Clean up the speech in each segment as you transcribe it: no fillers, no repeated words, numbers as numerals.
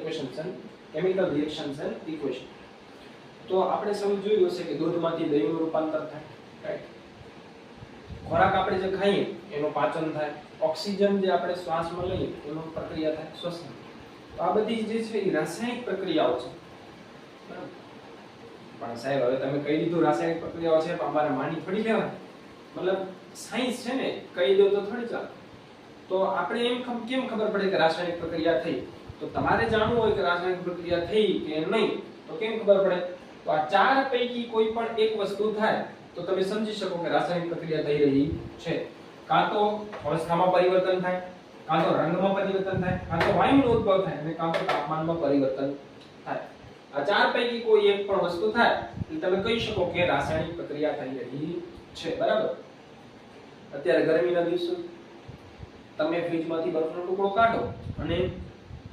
Equations and chemical reactions and equation. તો આપણે સૌ જોયું હશે કે દૂધમાંથી દહીંનું રૂપાંતર થાય, રાઈટ. ખોરાક આપણે જે ખાઈએ એનું પાચન થાય, ઓક્સિજન જે આપણે શ્વાસમાં લઈએ એનું પ્રક્રિયા થાય, શ્વસન. તો આ બધી જે છે એ રાસાયણિક પ્રક્રિયાઓ છે, બરાબર. પણ સાહેબ હવે તમે કહી દીધું રાસાયણિક પ્રક્રિયાઓ છે, પણ અમારે માની થોડી લેવાય. મતલબ સાયન્સ છે ને, કહી દો તો થોડી ચાલે. તો આપણે એમ કેમ ખબર પડે કે રાસાયણિક પ્રક્રિયા થઈ? તો તમારે જાણવું હોય કે રાસાયણિક પ્રક્રિયા થઈ કે નહીં, તો કેમ ખબર પડે? તો આ ચાર પૈકી કોઈ પણ એક વસ્તુ થાય તો તમે સમજી શકો કે રાસાયણિક પ્રક્રિયા થઈ રહી છે. કાં તો અવસ્થામાં પરિવર્તન થાય, કાં તો રંગમાં પરિવર્તન થાય, કાં તો વાયુનો ઉદ્ભવ થાય, અને કાં તો તાપમાનમાં પરિવર્તન થાય. આ ચાર પૈકી કોઈ એક પણ વસ્તુ થાય એટલે તમે કહી શકો કે રાસાયણિક પ્રક્રિયા થઈ રહી છે, બરાબર. અત્યારે ગરમીના દિવસો, તમે ફ્રીજમાંથી બરફનો ટુકડો કાઢો અને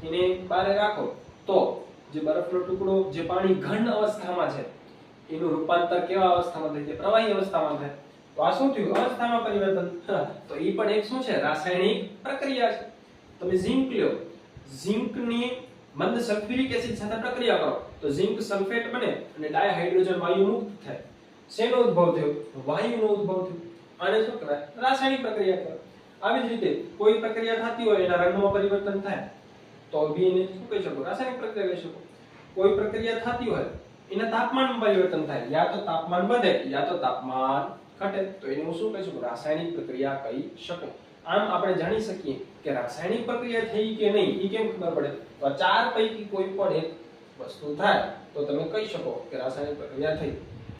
એને બહાર રાખો, તો જે બરફનો ટુકડો જે પાણી ઘન અવસ્થામાં છે એનું રૂપાંતર કેવા અવસ્થામાં થાય છે? પ્રવાહી અવસ્થામાં થાય. તો આ શું થયું? અવસ્થામાં પરિવર્તન. તો એ પણ એક શું છે? રાસાયણિક પ્રક્રિયા છે. તમે ઝિંક લ્યો, ઝિંકની મંદ સલ્ફ્યુરિક એસિડ સાથે પ્રક્રિયા કરો તો ઝિંક સલ્ફેટ બને અને ડાયહાઇડ્રોજન વાયુ મુક્ત થાય. શેનો ઉદ્ભવ થયો? વાયુનો ઉદ્ભવ થયો. આને શું કહેવાય? રાસાયણિક પ્રક્રિયા કહેવાય. આવી જ રીતે કોઈ પ્રક્રિયા થતી હોય એના રંગમાં પરિવર્તન થાય તો બી એને શું કહી શકો? રાસાયણિક પ્રક્રિયા કહી શકો. કોઈ પ્રક્રિયા થતી હોય એના તાપમાનમાં પરિવર્તન થાય, યા તો તાપમાન વધે યા તો તાપમાન ઘટે, તો એને હું શું કહી શકું? રાસાયણિક પ્રક્રિયા કહી શકું. આમ આપણે જાણી શકીએ કે રાસાયણિક પ્રક્રિયા થઈ કે નહીં એ કેમ ખબર પડે? તો ચાર પૈકી કોઈ પણ એક વસ્તુ થાય તો તમે કહી શકો કે રાસાયણિક પ્રક્રિયા થઈ.